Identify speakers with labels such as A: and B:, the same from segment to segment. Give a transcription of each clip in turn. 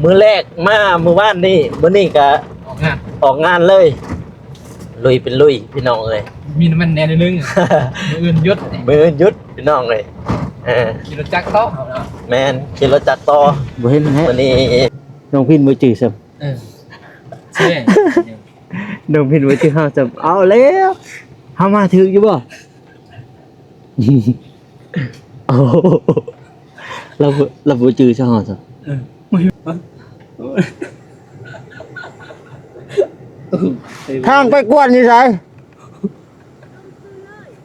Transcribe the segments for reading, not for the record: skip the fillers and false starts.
A: มือแรกมามือว่านนี่มื้อนี้ก็ออกงานเลยลุยเป็นลุยพี่น้องเลย
B: มีน้ำมันแน่นิดนึงมืออื่นยุด
A: มือยุดพี่น้องเลย
B: ขี่รถจักรต่อ
A: แมนขี่รถจักรต่อ
C: บ่เห็นแฮะ
A: วันนี้
C: น้องพินบ่จื้อซ้ํ
B: ใช่
C: น้องพินบ่จื้อเฮาซ้ํเอาแล้วเฮามาถึกอยู่บ่โอ้เราบ่จื้อซะเฮาซะทางไปกวนอยู่ไส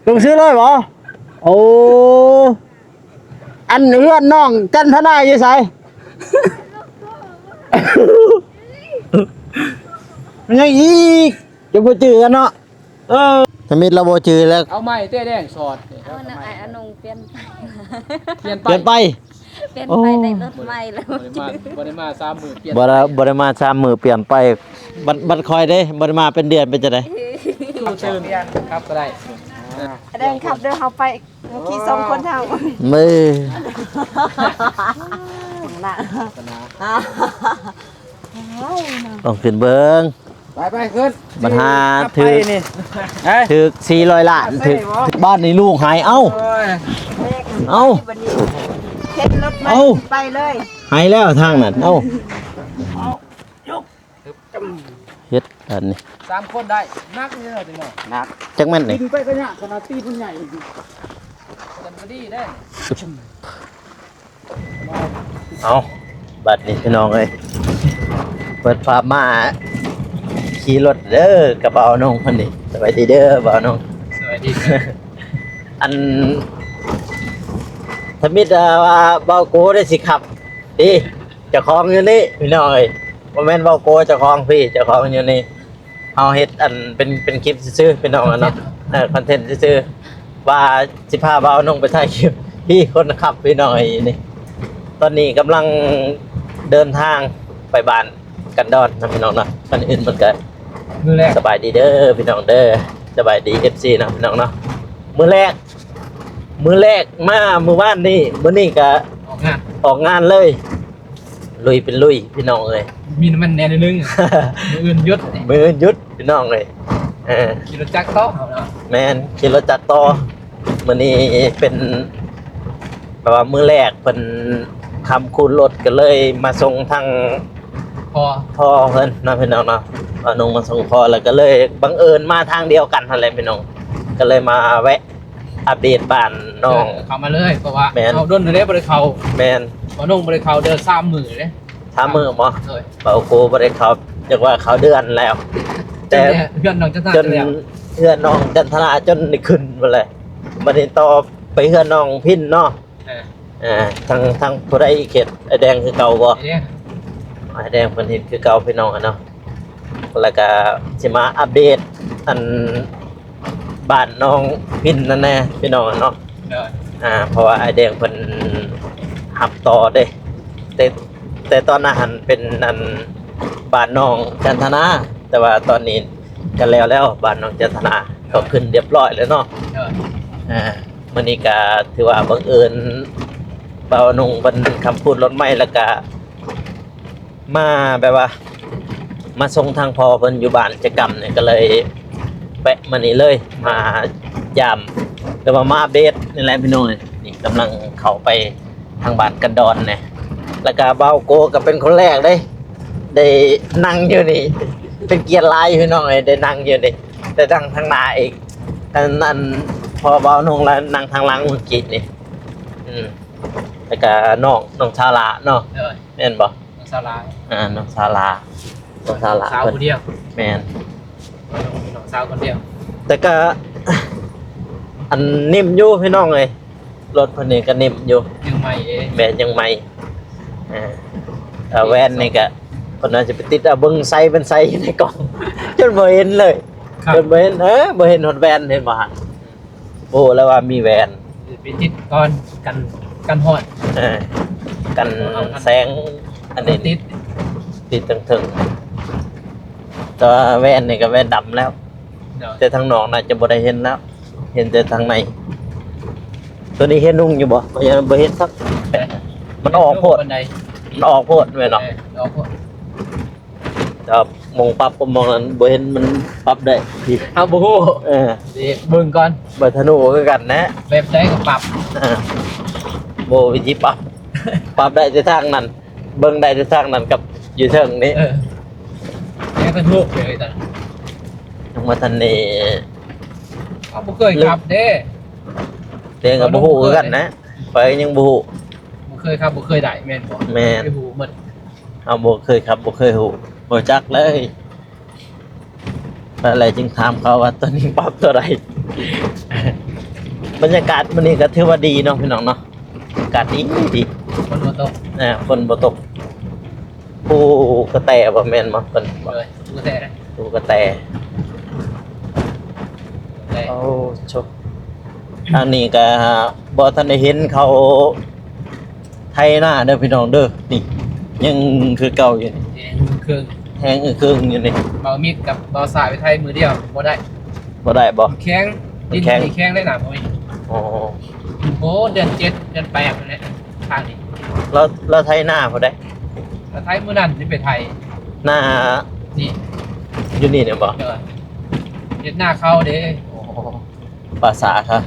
C: ลงซื้อเลยบ่โอ้อันเฮือนน้องจันทนาอยู่ไสมันยังอีกจะบ่จื้อกันเนาะถ้ามิดเราบ่จื้อแล้ว
B: เอาไม้เต้แดงสอด
D: เอาน่ะไอ้อนงเปลี่ยน
A: ไป
D: ในรถใหม่แล้ว
B: บ่ได้มา3 มื้อเปลี่ยน
A: บ่ได้มา3มื้อเปลี่ยนไปบัดคอยเด้บ่ได้มาเป็นเดือนเป็นจังได๋
B: ตู้ตื่นครับก็ได้
D: เดินขับเดินเฮาไปขี่2คนทาง
A: มือ
D: น่ะ
A: ต้องขึ้นเบิ่ง
B: ไปขึ้น
A: บัดหาถึก400ล้านถึกบ้านนี่ลูกหายเอ้า
D: เฮ็ดรถใหม่ไปเลย
A: หายแล้วทางนั้นเอ้าเฮ็ดอันนี้
B: 3 คนได้นักนี่เหรอจังเนาะ
A: นักจักแม่นนี่
B: กินไปก็ยากขนาดตีผู้ใหญ่จันบ่ดีเด้
A: เอาบัดนี้พี่น้องเอ้ยเปิดภาพมาขี่รถเด้อกระเป๋าน้องเพิ่นนี่สวัสดีเด้อบ่าวน้อง
B: สวัสดี
A: อันถ้ามิดว่าเบาโกได้สิขับดิเจ้าของอยู่นี่พี่น้องเอ้ยบ่แม่นเบาโกเจ้าของพี่เจ้าของอยู่นี่เฮาเฮ็ดอันเป็นคลิปซื่อๆพี่น้องเนาะคอนเทนต์ซื่อๆว่าสิพาเบาน้องไปถ่ายคลิปพี่คนขับพี่น้องนี่ตอนนี้กำลังเดินทางไปบ้านกันดอนนะพี่น้องเนาะคนอื่นเพิ่นก็สบายดีเด้อพี่น้องเด้อสบายดี FC นะพี่น้องเนาะมื้อแรกมามื้อวานนี่มื้อนี้ก็ออกงานเลยลุยเป็นลุยพี่น้องเอ้ย
B: มีน้ำมันแน่นิดนึงมืออื่นยุด
A: พี่น้องเอ้ย
B: ขี่รถจักรต่อ
A: แม่นขี่รถจักรต่อมื้อนี้เป็นแบบว่ามื้อแรกเพิ่นคำคูณรถก็เลยมาส่งทางพ่อเพิ่นนะพี่น้องเนาะเอาน้องมาส่งพ่อแล้วก็เลยบังเอิญมาทางเดียวกันนั่นแหละพี่น้องก็เลยมาแวะอัปเดตบ้านน้อง
B: เข้ามาเลยเพราะว่าเอาด้นเลยบ่ได้เข้า
A: แม่น
B: บ่น้องบ่ได้เข้าเดือน3 มื้อเด้
A: 3 มื้อบ่เป่าโกบ่ได้เข้าจักว่าเข้าเดือนแล้ว
B: แต่เพื่อนน้องจันทนา
A: จนเพื่อนน้องจันทนาจนได้ขึ้นบ่เลยบัดนี้ต่อไปเพื่อนน้องพินเนาะทางผู้ใดเขตไอ้แดงคือเก่าบ่ไอ้แดงเพิ่นเฮ็ดคือเก่าพี่น้องเนาะแล้วก็สิมาอัปเดตอันบ้านน้องพินนั่นแน่พี่น้องเนาะเพราะว่าไอ้แดงเพิ่นหับต่อเด้แต่ตอนนั้นเป็นอันบ้านน้องจันทนาแต่ว่าตอนนี้กันแล้วบ้านน้องจันทนาก็ขึ้นเรียบร้อยแล้วเนาะมื้อนี้ก็ถือว่าบังเอิญเบานุ่งเป็นคำพูดรถไม่แล้วก็มาแบบว่ามาส่งทางพอเพิ่นอยู่บ้านกิจกรรมเนี่ยก็เลยแวะมานี่เลยมายามแต่ว่ามาอัปเดตนี่แหละพี่น้องนี่กำลังเข้าไปทางบ้านกันดอนเนี่ยแล้วก็เบาโกก็เป็นคนแรกเลยได้นั่งอยู่นี่เป็นเกียรติหลายพี่น้องได้นั่งอยู่นี่แต่นั่งทางหน้าอีกนั่นพอเบานุ่งแล้วนั่งทางหลังเมื่อกี้นี่แล้วก็น้องชาลาเนาะแม่นบ่
B: น้องชาลา
A: น้องชาลา
B: สาวคนเดียว
A: แม่น
B: น้องสาวคนเดียว
A: แต่ก็อันนิ่มอยู่พี่น้องเอ้ยรถเพิ่นนี่ก็นิ่มอยู่
B: ยังใหม่
A: แม่นยังใหม่แว่นนี่ก็เพิ่นน่าจะไปติดเบิ่งไซเป็นไซในกล่องจนบ่เห็นเลยจนบ่เห็นบ่เห็นฮอดแว่นเห็นบ่ฮะโอ้แล้วว่ามีแว่น
B: ไปติดก่อนกันฮอด
A: กันแสงอันนี้ติดถึงตัวแว่นนี่ก็แว่นดำแล้วแต่ทางนอกน่าจะบ่ได้เห็นแล้วเห็นแต่ทางในตัวนี้เห็นนุ่งอยู่บ่ยังบ่เห็นสักมันออกโพด มันออกโพดแม่นเนาะ
B: ออกพวก
A: ครับมองปรับก็มองนั้นบ่เห็นมันปรับได้พี่
B: เอาบูฮู้
A: เออ
B: ดิเบิ่งก่อน
A: บ่ธนูคือกันนะ
B: เว็บได้ก็ปรับ
A: บ่วิธีปรับ ปรับได้แต่ทางนั้น เบิ่งได้แต่ทางนั้นกับอยู่เทิงนี้
B: นี่ก็ถูกเลยตอน
A: ยังบ่ทันนี่
B: เอาบ่เคยขับเด้
A: เรียนกับบ่ฮู้คือกันนะไปยังบ่ฮู้
B: บ่เคยขับบ่เคยได้แม่นบ่
A: แม่น
B: ไม่ฮู้หมด
A: เอาบ่เคยครับบ่เคยฮู้บ่จักเลยอะไรจึงถามเขาว่าตัวนี้ปรับตัวใด บรรยากาศมื้อนี้ก็ถือว่าดีเนาะพี่น้องเนาะอากาศดีดี
B: คนบ่ตก
A: ฝนบ่ตกผู้กระแตบ่แม่นบ่เพิ่นบ่
B: เลยทุกแต่ได้
A: ผู้กระแต
B: แต่
A: โอ้ชกอันนี้ก็บ่ทันได้เห็นเขาไทยหน้าเด้อพี่น้องเด้อนี่ยังคือเก่าอยู่นี่
B: เครื่อง
A: แฮงเครื่องอยู่นี่
B: เบามีดกับเบาสายไปไทยมือเดียวบ่ได้
A: บ่ได้บ่
B: แข้งดิน
A: แข็ง
B: นี่แข้งได้หนาบ่มี
A: อ๋อ
B: โอ้เดือน7เดือน8นั่นแหละทางนี้
A: แล้วไทยหน้าบ่ได้
B: แล้วไทยมื้อนั้นสิไปไทย
A: หน้า
B: นี่
A: อยู่นี่เนี่ยบ่
B: เด้อเฮ็ดหน้าเข้าเด้
A: โอ้ภาษาครับ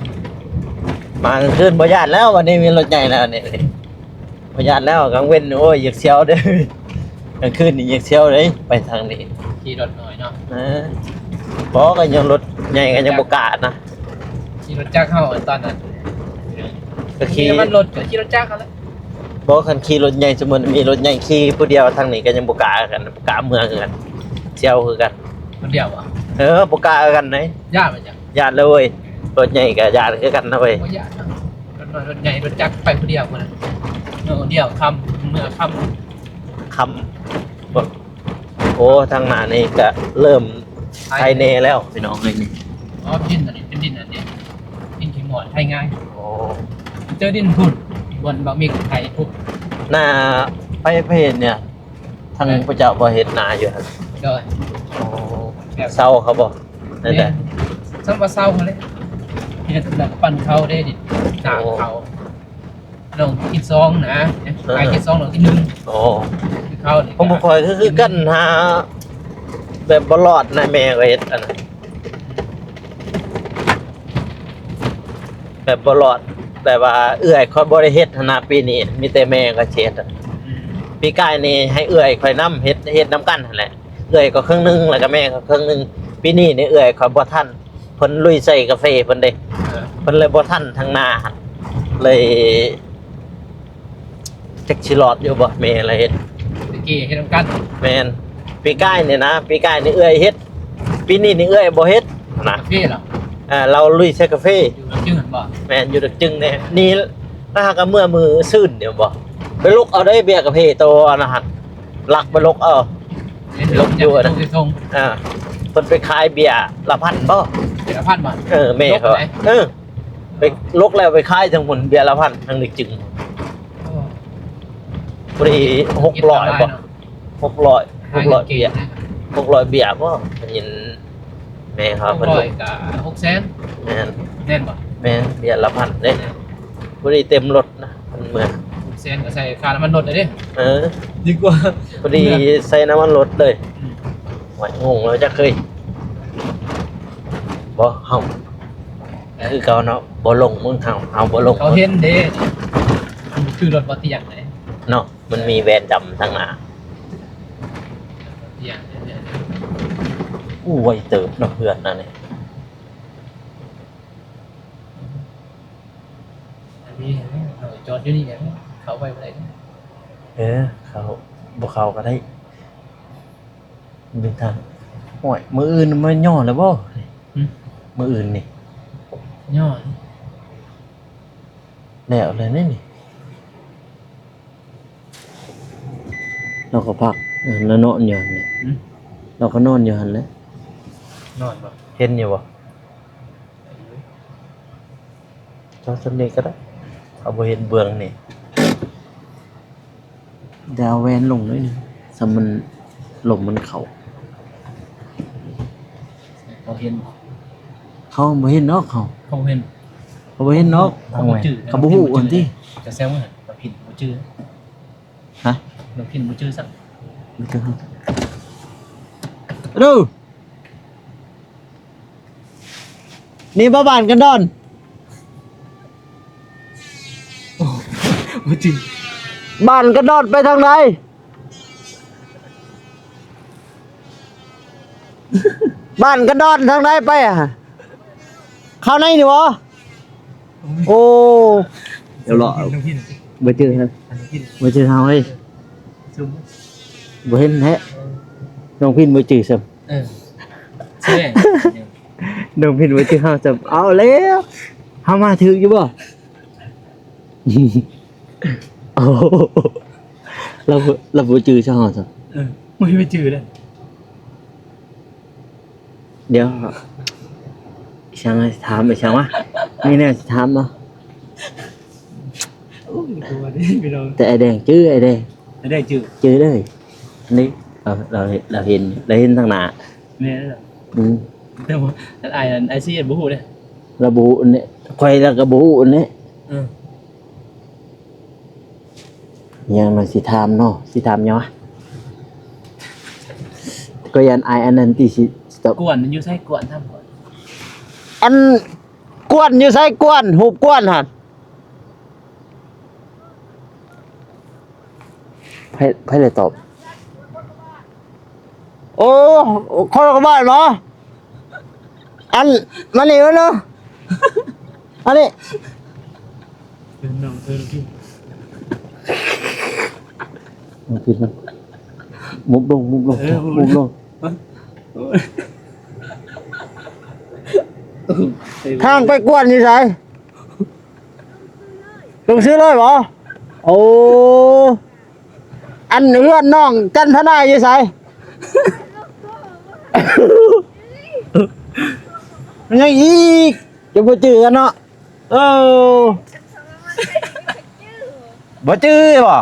A: มากลางคืนบ่ญาติแล้ววันนี้มีรถใหญ่แล้วนี่บ่ญาติแล้วกลางเว้นโอ้ยอยากเสียวเด้อกลางคืนนี่อยากเสียวเลยไปทางนี้
B: ขี่รถหน่อยเนาะ
A: บ่ก็ยังรถใหญ่ก็ยังบ่กล้านะ
B: ขี่รถจักรเข้าตอนนั้น
A: ก็ขี่
B: มันรถก็ขี่รถจักรเขาแล้ว
A: บ่คันขี่รถใหญ่สมมุติมีรถใหญ่ขี่ผู้เดียวทางนี้ก็ยังบ่กล้ากันบ่กล้าเมืองคือกันเสียวคือกัน
B: คนเดียวบ่
A: บ่กล้ากันไหน
B: ญาติมันจัง
A: ญาติเลยเว้ยรถใหญ่ก็ญาติคือกันนะเว้ย
B: บ่ญาติเนาะรถน้อยรถใหญ่รถจักรไปคนเดียวคนนั้นเดียวค่ำเมื่อค่ำ
A: คำบ่โอ้ทางหน้านี่ก็เริ่มไทยเนแล้วพี่น้องเอ้ยนี่
B: อ๋อดินอันนี้เป็นดินอันนี้ดินขี้หมอนไทยง่าย
A: โอ้
B: เจอดินพุ่นบนบะหมี่ไทยทุก
A: หน้าไปเพจเนี่ยทางพระเจ้าบ่เฮ็ดนาอยู่หั่น
B: เลย
A: โอ้เศร้าเขาบ่นั่นแหละ
B: ซ้ำว่าเศร้าเขาเลยเฮ็ดแบบปั่นเขาได้ดิหนาเขาลงกินซองนะไปกินซองลงที่หนึ่ง
A: โอ้
B: คือเขา
A: ผมบ่ค่อยคือกันหาแบบบ่รอดนะแม่ก็เฮ็ดอันนั้นแบบบ่รอดแบบว่าเอื้อยค่อยบ่ได้เฮ็ดหั้นนะปีนี้มีแต่แม่ก็เฮ็ดอะปีกายนี่ให้เอื้อยค่อยนํเฮ็ดนํกันหั่นแหละเอื้อยก็ครึ่งหนึงแล้วก็แม่ก็ครึ่งหนึงปีนี้นี่เอื้อยค่อยบ่ทันเพิ่นลุยใส่กาแฟเพิ่นเด้เพิ่นเลยบ่ทันทางหน้าหั่นเลยจักสิรอดอยู่บ่แม่อะไรเฮ็ด
B: ตะกี้เฮ็ดน้ำกัน
A: แม่นปีกายนี่นะปีกายนี่เอื้อยเฮ็ดปีนี้นี่เอื้อยบ่เฮ็ดนะ
B: กาแฟเหรอ
A: เราลุยใส่กาแฟ
B: อยู่น้ำจืดบ่
A: แม่นอยู่ดักจึงแน่นี่ถ้าหากว่าเมื่อมือซื่นเดี๋ยวบ่ไปลุกเอาได้เบียร์กาแฟโตอันนะฮะลักไปลุกเอา
B: ลงอยู่นะทง
A: เพิ่นไปขายเบียร์ละพันบ่
B: เดี๋ยวพันบ่
A: แม่เขาไปลุกแล้วไปขายทั้งหมดเบียร์ละพันทั้งดักจึงพอดี600บ่600เบียร์600เบียร์บ่เห็นแม่เขาเพิ่น
B: 600
A: ลุก
B: กับ600,000
A: แม่น
B: แน่นบ่
A: แม่นเบียร์ละพันเด้พอดีเต็มรถนะมันเหมือน
B: 600,000ก็ใส่ค่าน้ำมันรถเลยดิ ดีกว่า
A: พอดีใส่น้ำมันรถเลยหวยงงแล้วจะเคยบ่เฮาคือเก่าเนาะบ่ลงมึงเฮาบ่ลง
B: เขาเห็นเด้คือรถบ่เตียงเลย
A: เนาะมันมีแวนดำทางหน้า
B: เตียงเนี่ย
A: อู้ไวเติบเนาะเพื่อนนั่นนี่
B: อันนี้จอดอยู่นี่เนี่ยเขาไปบ่ได้
A: เขาบ่เข้าก็ได้มันเป็นทางโอ้ยมื้ออื่นมันย่อแล้วบ่มื้ออื่นนี่
B: ย่อ
A: แล้วเลยนี่เราก็พักแล้วนอนอยู่หั่นแหละเราก็นอนอยู่หั่นแหละ
B: นอนบ่
A: เห็นอยู่บ่จอสนิทก็ได้เอาบ่เห็นเบื้องนี่ดาวแวนลงหน่อยหนึงซะมันลมมันเข้า
B: เขาเห็น
A: เขาบ่เห็นเนาะเขา
B: เขาเห็น
A: เขาบ่เห็นเนาะ
B: เขาบ่จื้อ
A: เขาบ่ฮู้อันที่
B: จะแซวว่าเขาผิดบ่จื้อ
A: ฮะ
B: เราพินบ่ชื่อสัก
C: ดูนี่บ้านกันดอน
B: บ่ชื่อ
C: บ้านกันดอนไปทางไหนบ้านกันดอนทางไหนไปอ่ะเข้าในนี่วะโอ้เดี๋ยวรอ
B: น้องพิน
C: บ่เจอครับ
B: น้องพิน
C: บ่เจอเฮาเฮ้ย
B: ซุ่ม
C: บ่เห็นแฮะน้องพินบ่จื้อซ้ำ
B: ใช่
C: น้องพินบ่จื้อเฮาซ้ำเอาแล้วเฮามาถึกอยู่บ่ โอ้เราบ่จื้อซะเฮาซ้ำ
B: ไม่ชื่อเลย
C: เดี๋ยวช่างถามไปช่างวะนี่แน่สิถามเนาะ
B: โอ้ยตัวนี้พี่น้อง
C: แต่ไอแดงจื้อไอแดง
B: ได้ชื่อ
C: จื้อเลยอันนี้เราเห็นทางหน้า
B: แม่
C: อืม
B: แต่ว่าไอ้ซีบ่ฮู้เด้
C: ระบุอันนี้ข่อยแล้วก็บ่ฮู้อันนี้ยังน่ะสิถามเนาะสิถามหยังวะก็ยันไออันนั้นที่สิตอบ
B: กวนอยู่ใส่กวนทำก่อน
C: อันกวนอยู่ไสกวนหูบกวนหั่นไผเลยตอบโอ้คนละบ้านเหรออันมานี่วะเนาะอันนี้
B: เป็นน้องพี่
C: มันคือมันมุบลงมุบลงทางไปกวนอยู่ไสลงซื้อเลยเหรอโอ้อันเพื่อนน้องจันทนาอยู่ไสมันยังอีกจะบ่จื้อกันเนาะบ่จื้อบ่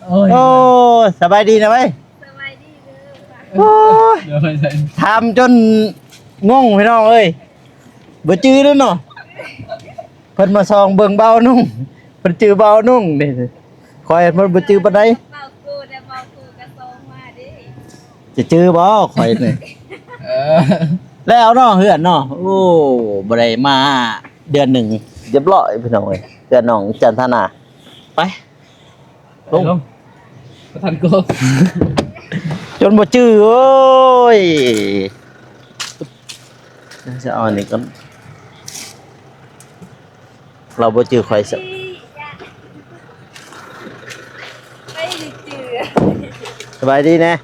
B: โอ้ย
C: โอ้สบายดีนะเว้ย
D: สบายดีเด้อ
C: โอ้ย
B: เดี๋ยวไปใส่
C: ทำจนงงพี่น้องเอ้ยบ่จื้อแล้วเนาะเพิ่นมาซองเบิ่งเบานุ่งเพิ่นจื้อเบานุ่งนี่คอยมันบ่จื้อปานใด
D: เบากูแต่เบากูกระโซงมาดิ
C: จะจื้อบ่ข่อยนี่
B: เออ
C: แล้วเนาะเฮือนเนาะโอ้บ่ได้มาเดือนหนึ่งเรียบร้อยพี่น้องเอ้ยเดือนน้องจันทนาไป
B: ลงประธานโก
C: จนบ่จื้อโอ้ยจะเอาอันนี้ก่อนเราบ่จื้อข่อยสัก
D: ไม่ได้เจือ
C: สบายดีนะ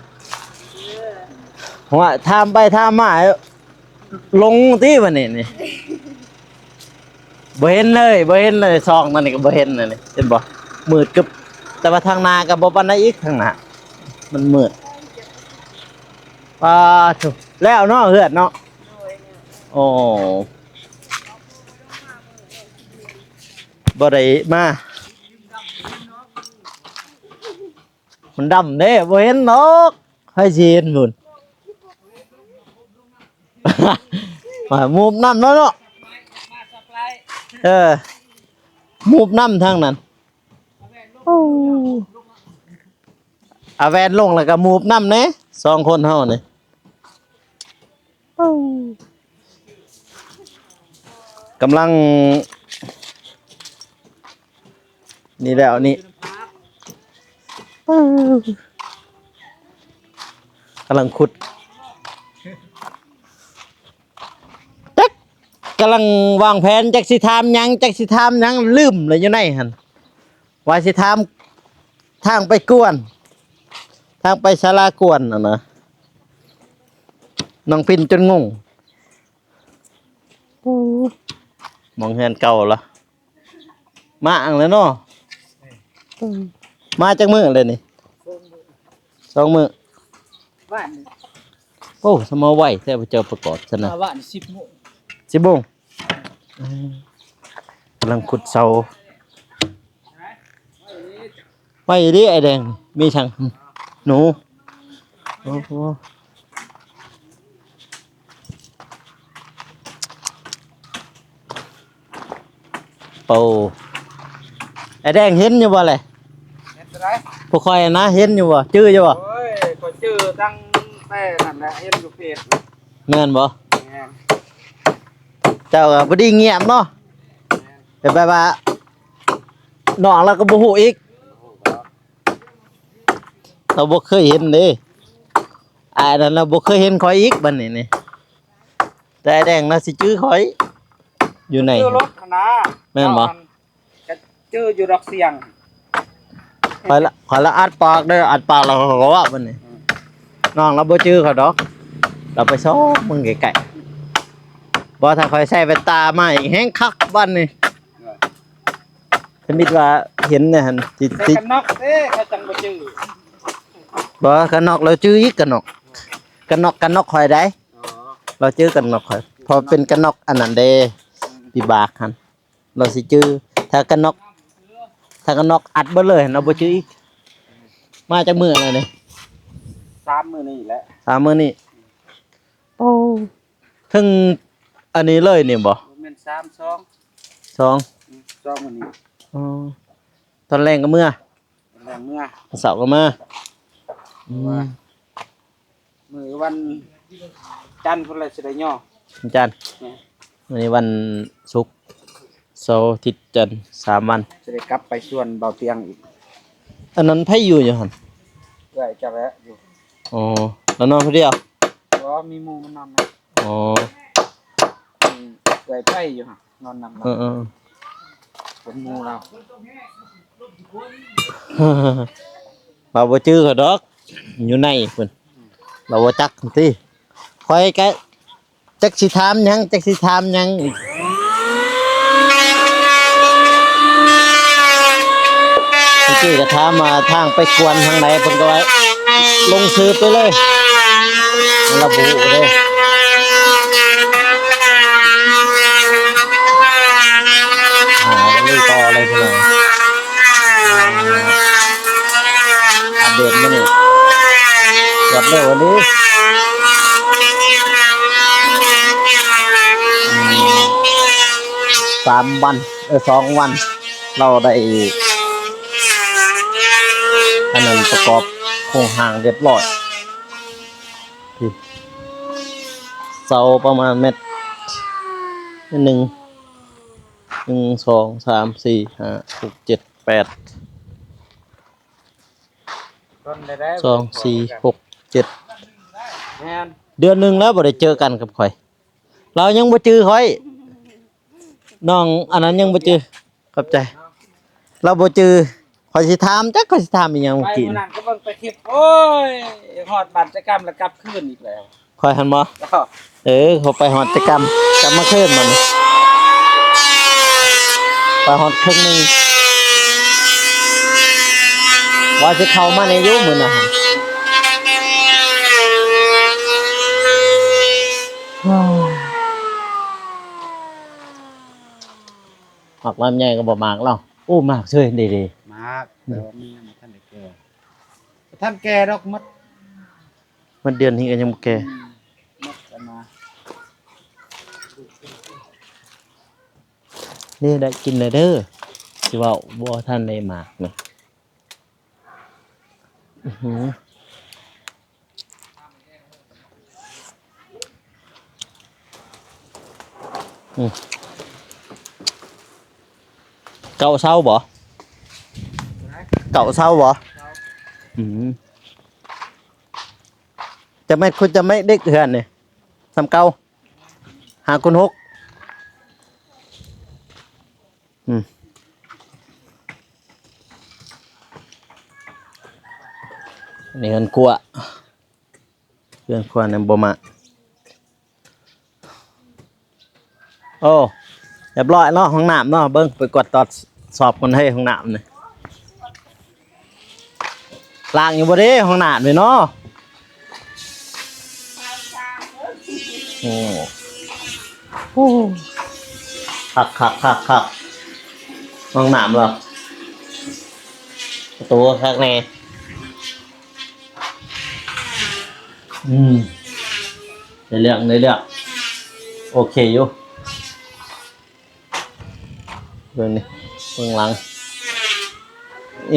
C: ว่าทำไปทำมาลงที่มันนี่บ่เห็นเลยซองนั่นนี่ก็บ่เห็นนั่นนี่เห็นบ่มืดกึบแต่ว่าทางนาก็บ่ปานใดอีกทางหน้ามันมืดปาถูกแล้วเนาะเฮือดเนาะโอ้บ่ได้มามันดำเด้บ่เห็นดอกให้สิเห็นพุ่น มามูบน้ำแล้วเนาะมูบน้ำทางนั้นอาแวนลงแล้วก็มูบน้ำเน่สองคนเฮานี่กำลังนี่แล้วนี่กำลังขุดกำลังวางแผนจักสิถามหยังลืมเลยอยู่ไหนหั่นว่าสิถามทางไปกวนทางไปศาลากวนน่ะนะน้องพินจนงงมองเฮือนเก่าละมาอังแล้วเนาะมาจากมื้อเลยนี่2 มื้อ
B: บ้าน
C: โอ้สมอไหวแต่บ่เจอประกอบซะนะ
B: บ้าน10 โมง
C: 10 โมงกำลังขุดเสาไปดิไอแดงมีทางหนูโอ้โหเป่าไอแดงเห็นอยู่บ่เลย
B: เฮ็ดไร
C: บ่ค่อยนะเห็นอยู่บ่ชื่ออยู่บ่
E: โอ้ยก็ชื่อตั้งแต่นั่นแหละเห็นอยู่เพจ
C: แม่นบ่
E: แม่น
C: เจ้าก็บ่ได้เงียบเนาะแต่แบบว่าน้องเราก็บ่ฮู้อีกเราบ่เคยเห็นเด้อ้ายนั่นเราบ่เคยเห็นข่อยอีกบัดนี้นี่แต่ไอ้แดงน่ะสิจื้อข่อยอยู่ไหน
E: ชื่อรถคณะ
C: แม่นบ่
E: ก็ชื่ออยู่ดอกเสียง
C: ข่อยละอัดปากเด้ออัดปากเราก็ว่าบัดนี้น้องเราบ่จื้อเขาดอกเราไปซ้อมมึงไกลๆบ่ถ้าข่อยใส่แว่นตามาอีกแฮงคักบัดนี้สมมุติว่าเห็นเนี่ยหั่นสิ
E: ใส่กันนอกเด้เขาจังบ่ชื่อ
C: บ่กันนอกเราจื้ออีกกันนอกข่อยได้
E: อ๋อ
C: เราจื้อกันนอกข่อยพอเป็นกันนอกอันนั้นเด้พี่บากหั่นเราสิจื้อถ้ากันนอกอัดเบิดเลยเราบ่จื้ออีกมาจากมื้ออะไรนี่
E: 3 มื้อนี้แหละ
C: 3มื้อนี้โอ้ถึงอันนี้เลยนี่บ่
E: บ่แม่น3 2
C: 2
E: 2มื้อนี้
C: อ๋อตอนแรงก็เมื่อ
E: แรงเมื่อ
C: วันเสาร์ก็มาอืม
E: มื้อวันจันทร์พุ่นละสิได้ย่อ
C: วันจันทร์วันนี้วันศุกร์เสาร์อาทิตย์จันทร์3 วัน
E: สิได้กลับไปส่วนเบาเตียงอีก
C: อันนั้นไผอยู่หั่น
E: เอื้อยจะแวะอยู่
C: อ๋อแล้วนอนผู้เดียว
E: บ่มีหมู่มานอนนะ
C: อ๋อ
E: มีเอื้อยไผอยู่หั่นนอนนำ
C: เออ
E: เป็นหมู่เรา
C: ๆ เราบ่จื้อเขาดอกอยู่ในเพิ่นเราบ่จักหั่นติข่อยก็จักสิถามหยังอีกเมื่อกี้ก็ถามมาทางไปกวนทางไหนเพิ่นก็ว่าลงซื้อไปเลยเราบ่ฮู้เด้ลุยต่อเลยพี่น้องอัปเดตมานี่กดเร็ววันนี้3 วัน2 วัน เราได้อันนั้นประกอบโครงหางเรียบร้อยพี่เสาประมาณเม็ด1 2 3 4 5 6 7 8
E: ต้นได้
C: 2 4 6 7
E: แม่น
C: เดือนหนึงแล้วบ่ได้เจอกันกับข่อย เรายังบ่จื้อข่อยน้องอันนั้นยังบ่จื้อขอบใจ เราบ่จื้อข่อยสิถามจักข่อยสิถามอีหยัง
E: ไป
C: เมื่อกี้
E: มื้อนั้นก็เบิ่งไปคลิปโอ้ยฮอดบัตรกรรมแล้วกลับคืนอีกแล้ว
C: ข่อยหันบ่
E: ก็
C: เขาไปฮอดกรรมกลับมาคืนมันไปฮอดครึ่งหนึงว่าสิเข้ามาในยุคมื้อน่ะหั่นหมักลำไยก็บ่หมากแล้วโอ้หมากเฉยดี
E: มากแต่ว่ามียังบ่ทันได้แก่ท่านแก่ดอกมัด
C: ๆมันเดือนนี้ก็ยังบ่แก่
E: มัดกันมา
C: นี่ได้กินเลยเด้อสิว่าบ่ทันได้หมากนี่อื้อหือเก่าเศร้าบ่อืมจะไม่คุณจะไม่ได้เถื่อนนี่สำเก่าหาคุณ6นี่เงินกลัวเรื่องควรนำบ่มาโอ้เรียบร้อยเนาะห้องน้ำเนาะเบิ่งไปกดตรวจสอบคนให้ห้องน้ำนี่ล้างอยู่บ่เด้ห้องน้ำนี่เนาะโอ้คักห้องน้ำเหรอประตูข้างในในเรื่องโอเคอยู่เบิ่งนี่เบิ่งหลัง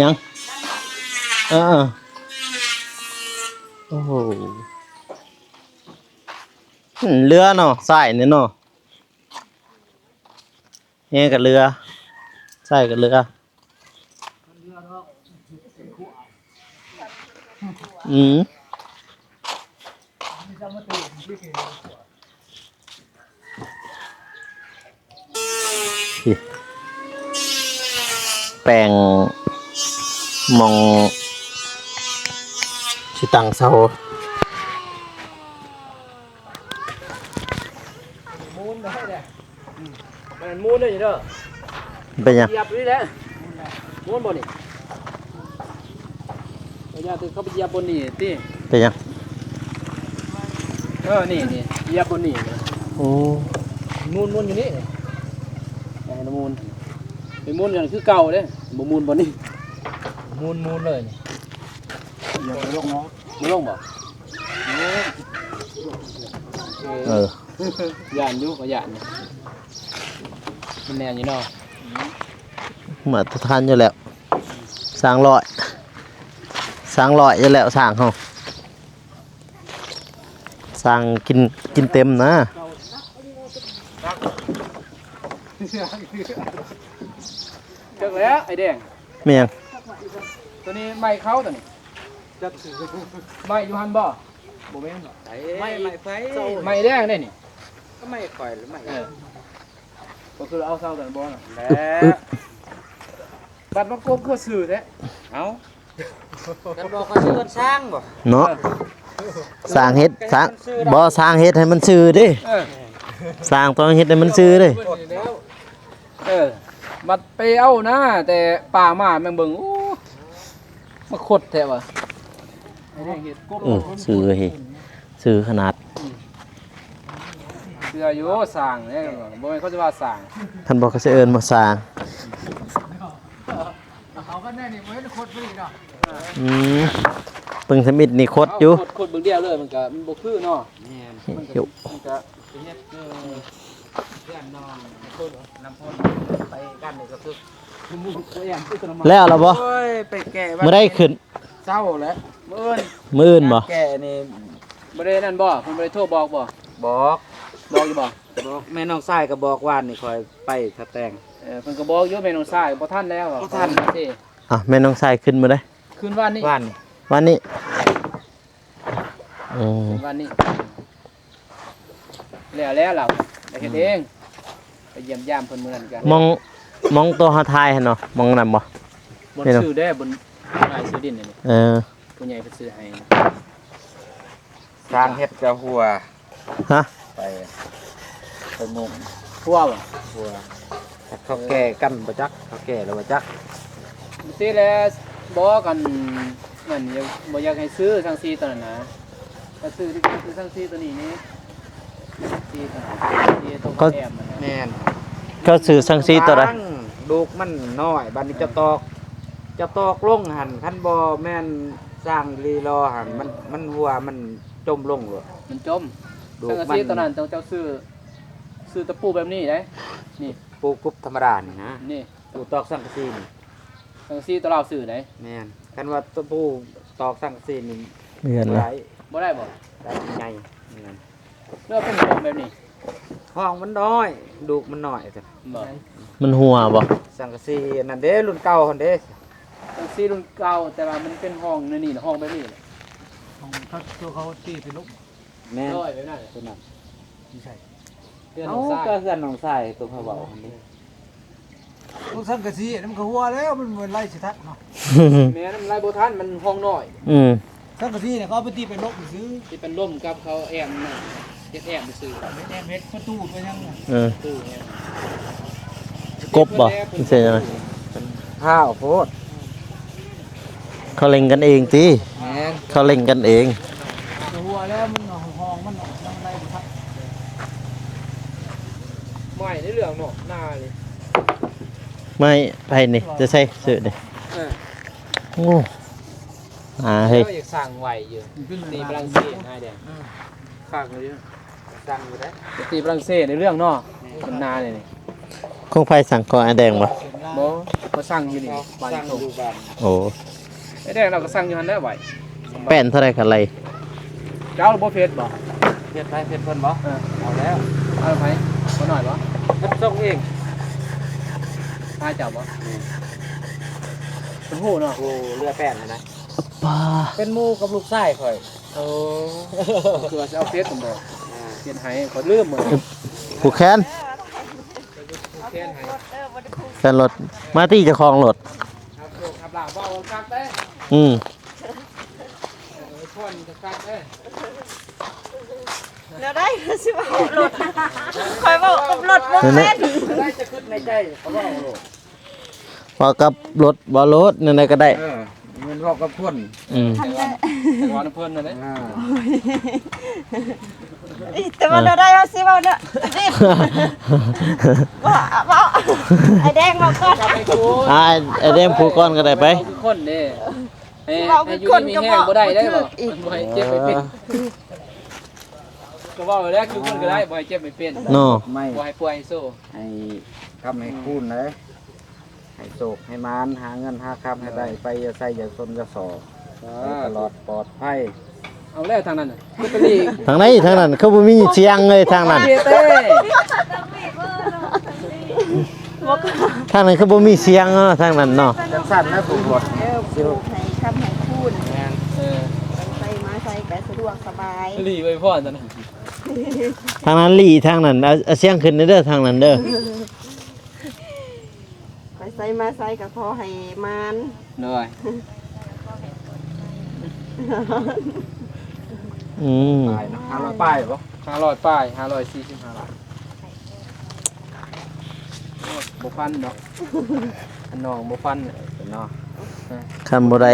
C: ยัง โอ้โหเรือเนาะสายนี่เนาะเนี่ยกับเรือสายกับเรืออืมแปลงมองชิตังเซา
B: มูนได้เด้มันมูนได้อยู่เด้อ
C: เป็นยัง
B: เหยียบนี่แหละมูนบ่นี่อย่าตึกเข้าไปเหยียบบนนี่ติ
C: เป็นยัง
B: นี่เหยียบบนนี่
C: โอ้
B: มูนอยู่นี่ไอ้มูนไปมูนอย่างคือเก่าเด้บ่มูนบ่นี่มูนเลยนี่
E: อย่าไปลงเนาะ
B: บ่ลงบ่
C: เออย่
B: านอยู่ก็ย่านมันแน่นอยู่เนาะ
C: เหมือนทุกท่านอยู่แล้วสร้างลอยอยู่แล้วสร้างเขาสร้างกินเต็มนะ
B: เจอแล้วไอ้แดง
C: เมียง
B: ตัวนี้ไม้เขาตัวนี้จับซื้อไม้อยู่หันบ่บ่แม่นบ่
E: ไม่ไฟ
B: ไม้แดงได้นี่
E: ก็ไม่ค่อยหรือไม่
B: ก็คือเอาเสาตัวนั้นบ่น่ะ
E: แล้ว
B: บัดมากบคือซื้อแท้
E: เอากันบอกเขาชื่อกันสร้างบ่
C: เนาะสร้างเฮ็ดสร้างบ่สร้างเฮ็ดให้มันซื่อเดิ
B: เออ
C: สร้างต้องเฮ็ดให้มันซื่อเดิ
B: บัดไปเอานะแต่ป่ามาแม่งเบิ่งโอ้มาขดแท้ว่ะไอ้แดงเฮ็ดกบ
C: ซื่อเฮ้ซื่อขนาด
B: เสื้ออยู่สร้างเนี่ยบ่แม่นเขาจะว่าสร้าง
C: ท่านบอกเขาสิเอิ้นมาสร้าง
B: เขาก็แน่นี่บ่เห็นขดบ่อีกเนาะ
C: อืมปึงสมิทนี่คดอยู่
B: ขดเบิ่งเดียวเลยมันก็มันบ่คือเนาะ
C: อยู่
B: มันก็
E: เพื่อนนอนคนน้ำพ่นไปกันนี่ก็คือ
B: มูตัวอย่างคือตัวน้ำมัน
C: แล้วล่ะบ่
E: โอ้ยไปแก่
C: มื้อได้ขึ้น
E: เศร้าแล้วมื้อ
C: มื้ออื่นบ่
E: แก่นี่
B: บ่ได้นั่นบ่เพิ่นบ่ได้โทรบอกบ่
E: บอก
B: บอกอยู่บ่
E: บอกแม่น้องชายก็บอกว่านี่คอยไปถ้าแต่ง
B: เพิ่นก็บอกอยู่แม่น้องชายบ่ทันแล้ว
E: บ่ทัน
B: สิ
C: อ่ะแม่น้องชายขึ้นมื้อได้
B: คืนวันนี้
E: วัน
C: วันนี้อืม
B: คืนวันนี้แล้วเราไปเฮ็ดเองไปเยี่ยมยามเพิ่นมื้อนั้นกัน
C: มองตัวหาทายหั่นเนาะมองนั่นบ่
B: บน
C: ไม่ต้อง
B: ซื้อได้บนลายซื้อดินนี่
C: เออ
B: ผู้ใหญ่เพิ่นซื้อให้
E: สร้างเฮ็ดกับหัว
C: ฮะ
E: ไปมุม
B: ทั่วบ่
E: หัวเขาแก่กันบ่จักเขาแก่แล้วบ่จัก
B: สิแล้วบอกกันนั่นบ่อยากให้ซื้อทั้ง4ตัวนั้นนะก็ซื้อทั้ง4ตัวนี้นี่4ตัวนี้ตัวแอมมันนะ
E: แม่น
C: เขาซื้อสังสีตัวใด
E: ลูกมันน้อยบัดนี้จะตอกลงหั่นคันบ่แม่นสร้างรีรอหั่นมันหัวมันจมลงเลย
B: มันจม
E: ลู
B: ทั้
E: ก
B: ง
E: มัน
B: 4ตัวนั้นต้องเจ้าซื้อตะปูแบบนี้ได้นี่
E: ปูกรุบธรรมดานี่นะ
B: นี่
E: ปูตอกสังกะสีนี่
B: ทั้ง4ตัวเราซื้อได้
E: แม่นคันว่าตัวปูตอกสังกะสีนี่
C: เดือน
E: ห
C: ละ
E: ลาย
B: บ่ได้บ่
E: หลายใหญ่นี่นั่น
B: เลือกเป็นของแบบนี้
E: ห้องมันน้อยลูกมันน้อยจ้ะ
B: บ่
C: มันหัวบ่
E: สังกะสีนั่นเด้รุ่นเก่าหั่นเด้
B: ทั้ง4รุ่นเก่าแต่ว่ามันเป็นห้องนี่ห้องแบบนี้
E: แม่น
B: ร้อยแบบนั้น
E: ตัวนั้น
B: เดือน
E: เอ้า
B: น้อง
E: ก็
B: ซ้าย
E: เพื่อนน้องชายตัวเขาเว้าหั่นเด้
F: ลูกสังกะสีมันก็หัวแล้วมันเหมือนไล่สิทักเนาะ
B: แม่น้ำลายโบทันมันห้องน้อย
C: อืม
F: สังกะสีเนี่ยเขาเอาไปตีเป็นนกซื้อ
B: ที่เป็นร่มกับเขาแอมน่ะเฮ็ดแอมไปซื้อ
F: แม่เม็ดประตูไปยัง
C: เออ
B: ตู้เนี่ย
C: กบบ่ไม่ใช่ยังไง
E: ข้าวโพด
C: เขาเล่นกันเองติ
E: แม่น
C: เขาเล่นกันเอง
F: หัวแล้วมันห้องมันยังไล่สิทัก
B: ใหม่ในเรื่องเนาะหน้าเลย
C: ไม่ไปนี่จะใช่ซื้อดิ
B: เออ
C: โอ้เฮ้ย
B: ก็อยากสั่งไหวอยู่ตีฝรั่งเศสนายแดงฝากเลย
E: สั่งอยู่ได้
B: ตีฝรั่งเศสในเรื่องเนาะมันนาเลยนี่
C: คงไฟสั่งกออันแดงบ่
B: บ่มาสั่งอยู่นี่บ้าน
E: สั่ง
B: โต
E: อยู่บ้าน
C: โอ้
B: ไอ้แดงเราก็สั่งอยู่หั่นแล้วไว้
C: แป้นเท่าไรกันไร
B: เจ้าบ่เผ็ดบ่
E: เฮ็ดไปเฮ็ดเพิ่นบ่
B: เอาแล้วเอาไปบ่หน่อยบ่
E: เฮ็ดส่งเอง
B: ตายจับบ่เป็นหู้เนาะ
E: โอ้เรือแป้นนะ
C: ป้า
E: เป็นหมู่กับลูกชายข่อย
B: โอ้คือว่าสิเอาเฟซผมบ่เปลี่ยนให้ขอลืมหมด
C: ผูกแขน
B: เปลี่ยนให้
C: แฟนรถมาที่เจะคลองรถ
B: ครับลูกครับหลังบ่เอาคักเด้
C: อืม
B: พ่นจะคักเด้
D: เดี๋ยวได้สิว่าเอารถคอยบอกกับรถบ่แม่น
E: ได้จะขึ้นในใจเขาบอกโลด
C: พอกับรถบอรถนั่นไงก็ได้
E: เงินบอกกับเพิ่น
C: อืม
B: แต่ว่าน้ำเพิ่นนั่นแหละ
D: แต่ว่าเดี๋ยวได้ว่าสิว่าเนี่ยนี่ว่าไอ้แดงบอกก่อน
B: ไปกู
C: ไอเดมผูกก้อนก็ได้ไป
B: คือคนเด้ให้อยู่นี่มีแห้งบ่ได้ได้บ่บ่ให้เจ็บไม่เป็นก็ว่าแล้วคือคนก็ได้บ่ให้เจ็บไม่เป็น
C: โน่
E: ไม่
B: บ่ให้ป่วยให้โซ่
E: ให้คำให้คูณเลยให้โศกให้มานหาเงินหาคำให้ได้ไปอย่าใส่อย่าซนอย่าสอบให้ตลอดปลอดภัย
B: เอาแล้วทางนั้นน่ะคือตะลี
C: ทางไหนทางนั้นเขาบ่มีเสียงเลยทางนั้น
B: เต้
C: ทางนั้นเขาบ่มีเสียงเนาะทางนั้นเนาะ
E: จังสั้นนะผมหมด
D: ให้คำให้คูณ
B: เออ
D: ใส่มาใส่ก็สะดวกสบาย
B: ตะลีไว้พ่อจังนั้น
C: ทางนั้นหลีทางนั้นเอาเสียงขึ้นเด้อทางนั้นเด้อ
D: ไปใส่มาใส่ก็พอให้มาน
B: หน่อย
C: อืม
E: ป้ายนะ500ป้ายบ่
B: 500ป้าย545บาทบ่ฟันเนาะอันน้องบ่ฟัน
E: เนาะ
C: คันบ่ได้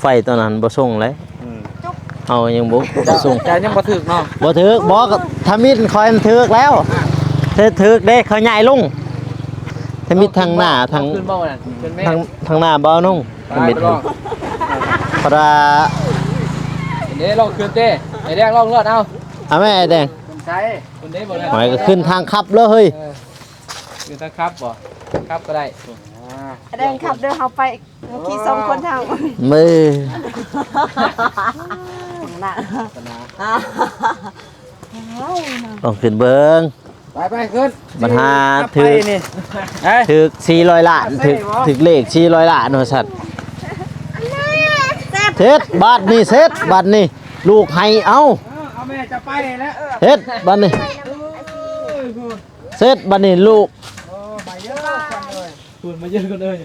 C: ไฟตอนนั้นบ่ส่งเลย
E: อืม
C: เอายังบ่ส่ง
E: ใจยังบ่ถึกเนาะ
C: บ่ถึกบ่ก็ทำมิดคอยมันถึกแล้วถึกเด้เขาใหญ่ลงทำมิดทางหน้าทาง
B: ขึ้นบ่นั่นขึ้นแม่
C: ทางหน้าบ่นุ่ง
B: ไป
C: ทำมิด
B: ลอง
C: เพราะว่า
B: เด้ลองขึ้นเต้ไอ้แดงลองเลือดเอา
C: เอาแม่ไอ้แดง
B: คุณใช้คุณได้บ่ได้
C: หอยก็ขึ้นทางขับเลยเฮ้ย
B: คือถ้าครับบ่ครับก็ได้
D: ไอ้แดงขับเดินเฮาไปเมื่อกี้สองคนทาง
C: มือ
D: น่ะ
C: ต้องขึ้นเบิ่ง
E: ไปขึ้น
C: ปัญหา
E: ไป
C: ถึก
E: นี่เอ้ย
C: ถึก400ล้านถึกเลข400ล้านว่าซั่นเฮ็ดบัดนี้เสร็จบัดนี้ลูกให้เอา
E: เอาแม่จะไปแล้ว
C: เฮ็ดบัดนี้เสร็จบัดนี้ลูก
E: ไปเยอะกันเลย
B: คุณมาเยอะกันเลย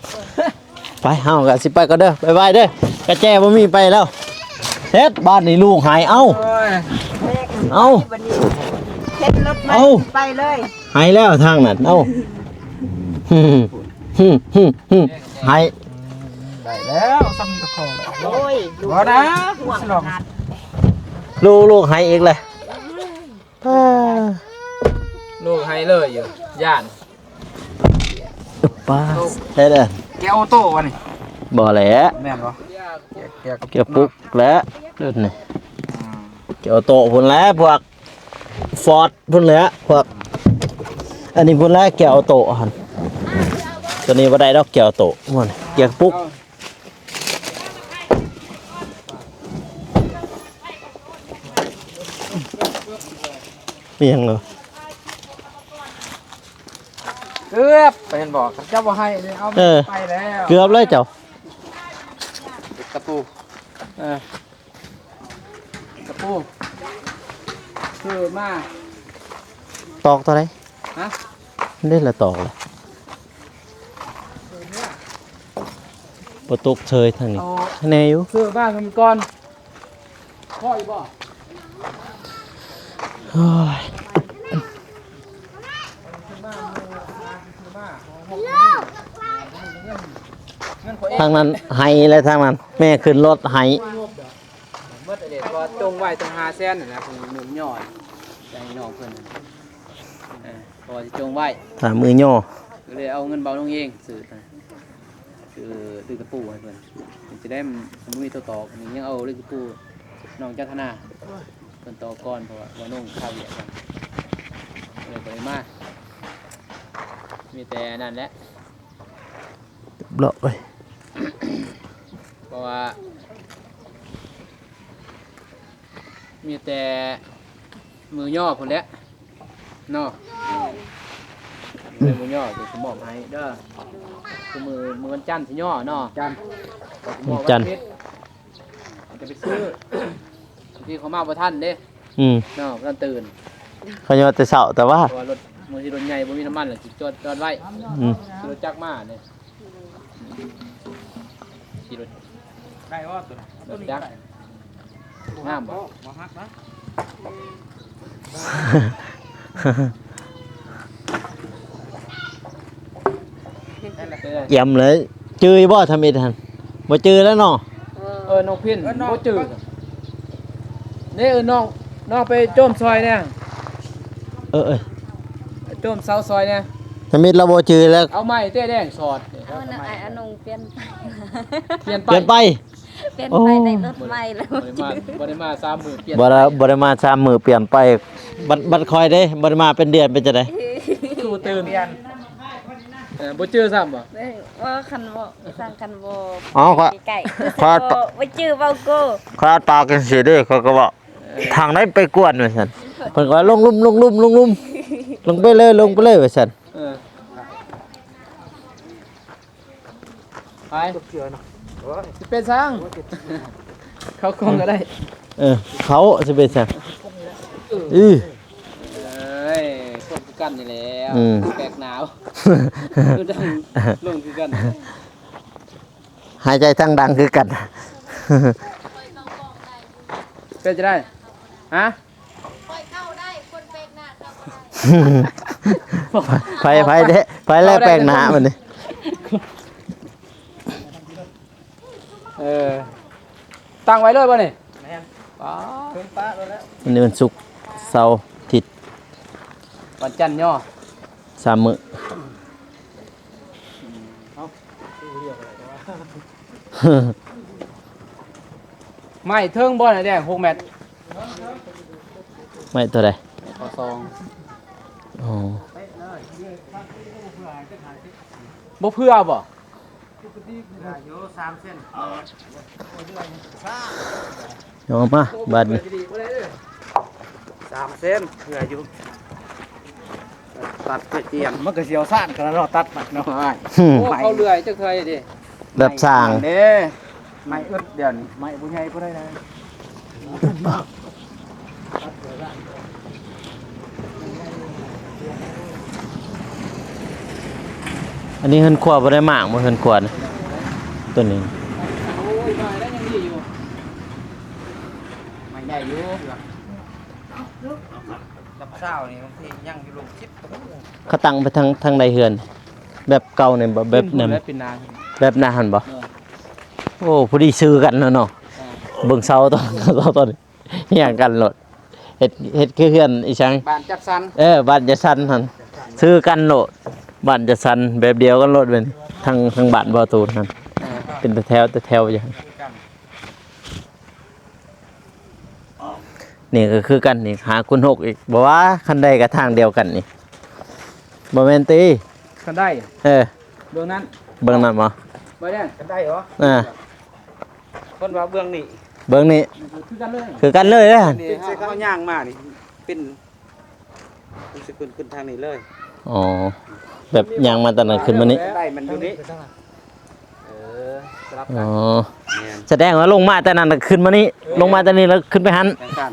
C: ไปเฮาก็สิไปก็เด้อบ๊ายบายเด้อกระแจบ่มีไปแล้วเฮ็ดบัดนี้ลูกให้เอา เอา
D: บัดนี้เฮ็ดรถมา
C: เอา
D: ไปเลย
C: ให้แล้วทางนั้นเอาให้
E: ได้แล้วซ้ำกับของ
D: โอ้ยลูก
E: บ่นะ
D: ห่วง
E: สลอง
D: นัด
C: ลูกให้อีกเลย
B: ลูกให้เลยอยู่ย่าน
C: ป้าเฮ็ดเด้อ
E: แกออโต้วะนี่
C: บ่แหละ
E: แม่นบ่แก
C: เกี่ยวปุ๊กแล้วรุ่นนี่เกี่ยวโตะพุ่นแล้วพวกฟอร์ดพุ่นแล้วพวกอันนี้พุ่นแล้วเกี่ยวโตะหั่นตัวนี้บ่ได้ดอกเกี่ยวโตะมันเกี่ยวปุ๊กมีหยังเหรอ
E: เกือบเป็นบอกเจ้าบ่ให้เลยเอาไปแล้ว
C: เกือบเลยเจ้า
E: ตะปู
B: กระปูคือมา
C: ตอกตัวไหน
B: ฮะ
C: เล่นละตอกเลยบ่ตกเชยทางนี้
B: เอา
C: แน่อยู่
B: คือบ้านกันก่อนพ่ออยู่บ่
C: โอ้ยทางนั้นให้เลยทางนั้น แม่ขึ้นรถให้
B: เมื่อเด็กว่าจงไว้ตรง5 แสนน่ะนะผมหนุ่มย่อยใจน้องเพิ่นพอจะจงไว้
C: ถามมือย่อ
B: ก็เลยเอาเงินเบาลงเองซื้อกระปูให้เพิ่นจะได้มันมีตัวตอกนี่ยังเอาเลยกระปูน้องจันทนาเพิ่นตอกก่อนเพราะว่าน้องข้าวเหยียดกันเลยบ่ได้มามีแต่นั่นแหละ
C: เบลอเลย
B: ราะว่ามีแต่มือย่อพุ่นแหละเนาะมือย่อจะสมอบให้เด้อคือมือวันจันทร์สิย่อเนาะจันทร์
C: จันทร์
B: จะไปซื้อบางทีเขามาบ่ทันเด้ เนาะบ่ทันตื่น
C: เขายังว่าแต่เช้าแต่ว่า
B: เพราะว่ารถมือที่รถใหญ่บ่มีน้ำมันล่ะสิจอดไว้
C: อืม
B: ขี่รถจักรมาเนี่ยขี่รถ
E: ใกล้ว่าตัว
B: รถจักร งามบ่
E: บ่ฮักนะ
C: เยี่ยมเลยจือบ่ทำอีทันบ่จือแล้วเนาะ
B: น้องพินบ่จืดนี่น้องไปโจมซอยเนี่ย
C: เออ
B: โจมเสาซอยเนี่ย
C: ทำอีเราบ่จือแล้ว
B: เอาไม้เต้แดงสอด
D: เอาน่ะไอ้อนงเปลี่ยนไป
B: เปลี่ยน
C: เปลี่ยนไป
D: เปลี่ยนไปในรถใหม่แล้ว
B: บ่ได้มา3 มื้อเปลี่ยน
C: บ่ได้มา3มื้อเปลี่ยนไปบัดคอยเด้บ่ได้มาเป็นเดือนเป็นจังได๋
B: คือบ่ตื่นบ่จื้อซ้ำบ่
D: ว่าคันบ่สร้างคันบ่
C: อ๋อครับ
D: ไก่
C: ครับ
D: บ่ชื่อเว้าโก้
C: คลาดปากกันสิเด้เขาก็บอกทางไหนไปกวนว่าซั่นเพิ่นก็ว่าลงลุ่มลงไปเลยว่าซั่น
B: เออไป
E: เชื่อเนาะโอ้ย
B: สิเป็นซังเขาคงก็ได้
C: เขาสิเป็นซั่น
B: เ
C: อือ
B: อ้ยคนคือกันนี่แหละ
C: อืม
B: แปลกหนาวคือดังลงคือกัน
C: หายใจทั้งดังคือกัน
B: เป็นจะได้ฮะ
C: ไฟเด้ไฟแลกแปลงหน้ามันนี่
B: ตั้งไว้เลยป่ะนี่
E: แม่น
B: ป้า
E: เพิ่นป้าแล้ว
C: วันนี้มันศุกร์เสาร์อาทิตย์
B: วันจันทร์ย่อ
C: 3 มื้อ
B: ไม่เทิงบ่อนะแดง6 เมตร
C: ไม่ตัวใด
B: ขอซอง
C: อ๋อ
B: บ่เพื่อบ่
E: อยู่3เส้น
C: เอามาบัดนี้
E: 3เส้นเพื่ออยู่ตัดไปเจียม
F: มันก็เสียวซ่านกันแล้วตัดมันเนาะ
B: โอ้เขาเลื่อยจักเทยดิ
C: แบบสร้าง
E: เด้ไม่อึดเดี๋ยวนี้
F: ไม่ผู้ใหญ่ผู้ใดนะ
C: อันนี้เฮือนครัวบ่ได้มากบ่เฮือนครัวนะตัวนี้
B: โอ้ยมาแล้วยังดีอยู่
E: ไม่ใหญ่อยู่กับเช้านี่บางทียังอยู่ลง10ตัว
C: เขาตั้งไปทางใดเฮือน แบบเก่าเนี่ยบ่แบบนั้น
B: เป็นนา
C: แบบหน้าหั่นบ่โอ้พอดีซื้อกันเนาะเบิ่งเสาตอนตอนเฮียงกันโลดเฮ็ดคือเฮือนอีสัง
E: บ้านจัดสรร
C: บ้านจะสั่นหั่นซื้อกันโลดบ้านจะสั่นแบบเดียวกันโลดเป็นทางบ้านบ่ตูนนั่นเป็นแต่แถวอย่างนี่ก็คือกันนี่หาคุณ6อีกบ่ว่าคันใดก็ทางเดียวกันนี่บ่แม่นติ
B: กันได้
C: เออ
B: เบื้องนั้น
C: เบิ่งนั่นบ่
B: บ่แดง
E: กันได้เหรอ คนว่าเบื้องนี่
C: เบิ่งนี่
B: คือกันเลย
C: คือกันเลยเด้อ
E: นี่ใส่ข้าวย่างมานี่เป็นสิขึ้นทางนี้เลย
C: อ๋อแบบยางมาตอนนั้นขึ้นมานี่
E: ได้มันอยู่นี่สลับ
C: อ๋
E: กั
C: อน
E: แม่น
C: แสดงว่าลงมาแต่นั้นน่ะขึ้นมานี่ลงมาแต่นี่แล้วขึ้นไปหัน
E: จังกัน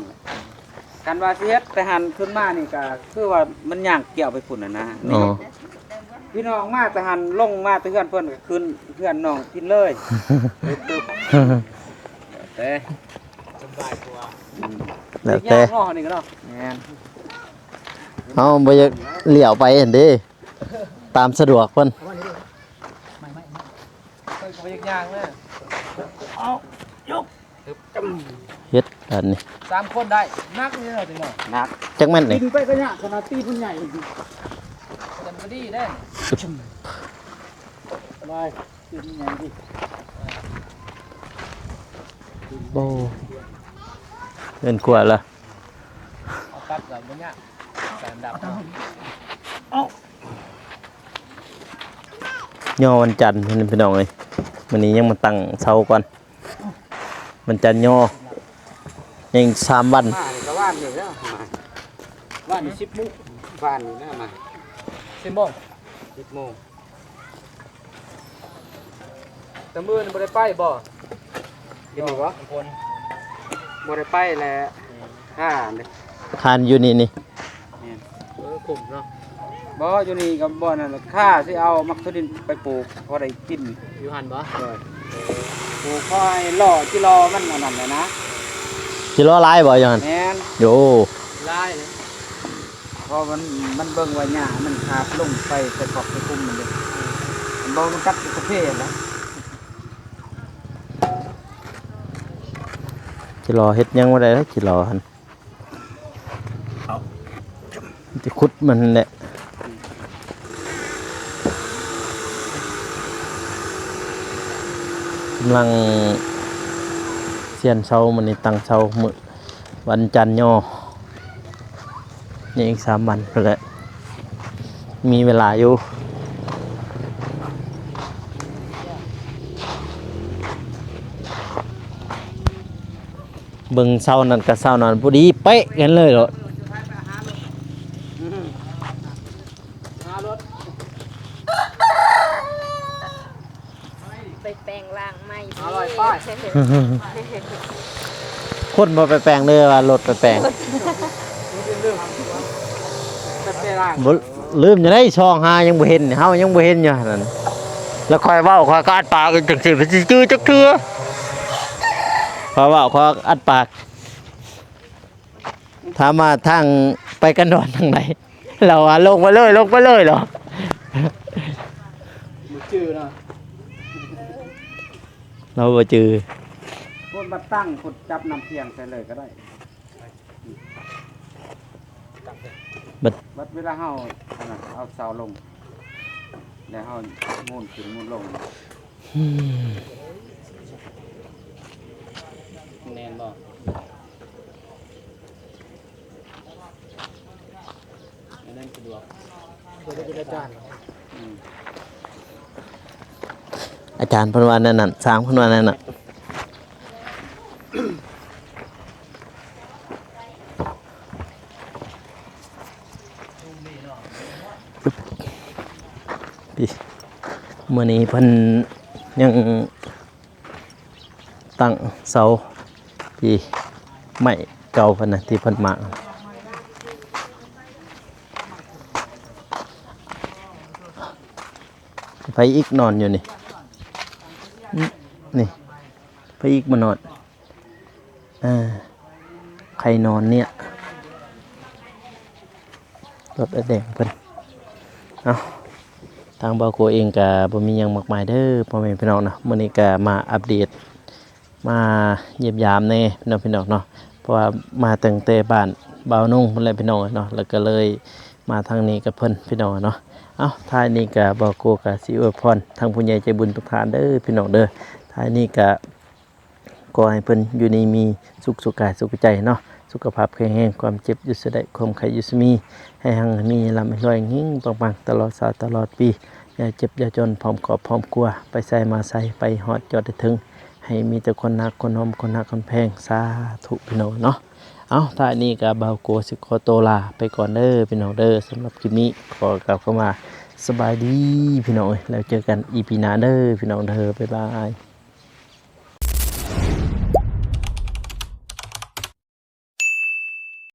E: การว่าสิเฮ็ดแต่หันขึ้นมานี่ก็คือว่ามันย่างเกี่ยวไปพุ่นน่ะนะ
C: อ๋อ
E: พี่น้องมาแต่หันลงมาแต่เพื่อนเพิ่นก็ขึ้นเพื่อนน้องกินเลยตึบแต่
C: แล้วแต่
B: ย่างงอนี่ก็เนาะ
E: แม่น
C: เอาบ่อยากเลี้ยวไปเห็นเดิตามสะดวกเพิ่น
B: เพิ่นก็บ่อยากย่างเลย
C: เฮ็ดอันนี้
B: 3 คนได้นักนี่เนาะจังเนาะ
E: หนัก
C: จักแม่นนี่
F: กินไปก็ยากขนาดตีผู้ใหญ่
B: จันบ่ดีเด้
F: ไปตีผู้ใหญ่ดิ
C: โอ้เงินกว่าละ
B: เอาตัดกับบ่ยากสามดับ
C: ย่อวันจันทร์เพิ่นพี่น้องเอ้ยมื้อนี้ยังมาตั้งเสาก่อน มันจันโยยัง3 วัน
E: มานี่ก็ว่านนี่แล้วมา
B: ว่านี่10 มื้อ
E: ว่านนี่นะมา
B: 10 โมง
E: 10 โมง
B: แต่มื้อนี่บ่ได้ไปบ่
E: กินหมูบ่
B: คน
E: บ่ได้ไปแล้วค่าเนี่ย
C: คานอยู่นี่
B: กลุ่มเนาะ
E: บ่อยู่นี่ก็บ่นั่นแหละค่าสิเอามักสดินไปปลูกพอได้กิน
B: อยู่หันบ่
E: เลยปลูกคอยล่อจิรอมันอันนั้นแหละนะ
C: สิรอหลายบ่ย้อน
E: แม่น
C: โย
B: ลายเลย
E: เพราะมันเบิ่งว่าหญ้ามันขาดลงไปขอบไปคุมมันเลยมันบ่มันกัดกาแฟแล้ว
C: สิรอเฮ็ดหยังบ่ได้แล้วสิรอหั่นสิขุดมันแหละกำลังเสียนเช้ามันนี่ตั้งเช้ามื้อวันจันทร์ย่อนี่อีก3 วันนั่นแหละมีเวลาอยู่เบิ่งเช้านั้นกับเช้านั้นพอดีเป๊ะกันเลยเหรอ
D: ไปแปลงร่างใหม่
B: อร่อยป้าย
C: คนบ่ไปแปลงเลยว่ารถไปแปลง
E: จะไปล้าง
C: บ่ลืมอยู่ได้ช่องหายังบ่เห็นเฮายังบ่เห็นอยู่หั่นนั่นแล้วค่อยเว้าค่อยก็อัดปากจังซี่สิจื้อจักเทื่อค่อยเว้าค่อยอัดปากถามว่าทางไปกันดอนทางไหนเราว่าลงไปเลยเหรอ
B: มือจื้อเนาะ
C: เราบ่จื้อ
E: คนมาตั้งคนจับน้ำเพียงใส่เลยก็ได้บัดเวลาเฮาอันนั้นเอาเสาลงแล้วเฮามูนขึ้นมูนลง
B: แน่นบ่อันนั้นสะดวกตัวได้เป็นอาจารย์
C: อาจารย์เพิ่นว่านั่นน่ะ3เพิ่นว่านั่นน่ะมื้อนี้เพิ่นยังตั้งเสาที่ไม้เก่าเพิ่นน่ะที่เพิ่นมาไปอีกนอนอยู่นี่นี่ไปอีกมานอนใครนอนเนี่ยรถแดงเพิ่นเอาทางบาโคเองก็บ่มีหยังมากมายเด้อพ่อแม่พี่น้องนะมื้อนี้ก็มาอัปเดตมาเยี่ยมยามแน่พี่น้องเนาะเพราะว่ามาตั้งแต่บ้านบ่าวนุ่งพุ่นแหละพี่น้องเนาะแล้วก็เลยมาทางนี้กับเพิ่นพี่น้องเนาะเอาท้ายนี้ก็บาโคก็สิอวยพรทางผู้ใหญ่ใจบุญทุกท่านเด้อพี่น้องเด้อท้ายนี้ก็ขอให้เพิ่นอยู่ในมีสุขสุขกายสุขใจเนาะสุขภาพแข็งแรงความเจ็บอยู่สะได้ความไข้อยู่สมีให้หังมีลำให้รวยยิ่งปังๆตลอดชาติตลอดปีอย่าเจ็บอย่าจนพร้อมขอบพร้อมกลัวไปใส่มาใส่ไปฮอดยอดได้ถึงให้มีแต่คนรักคนหอมคนรักคนแพงสาธุพี่น้องเนาะเอาท้ายนี้ก็บ่าวโกสิขอตัวลาไปก่อนเด้อพี่น้องเด้อสำหรับคลิปนี้ขอกลับเข้ามาสบายดีพี่น้องแล้วเจอกันอีพีหน้าเด้อพี่น้องเด้อบ๊ายบาย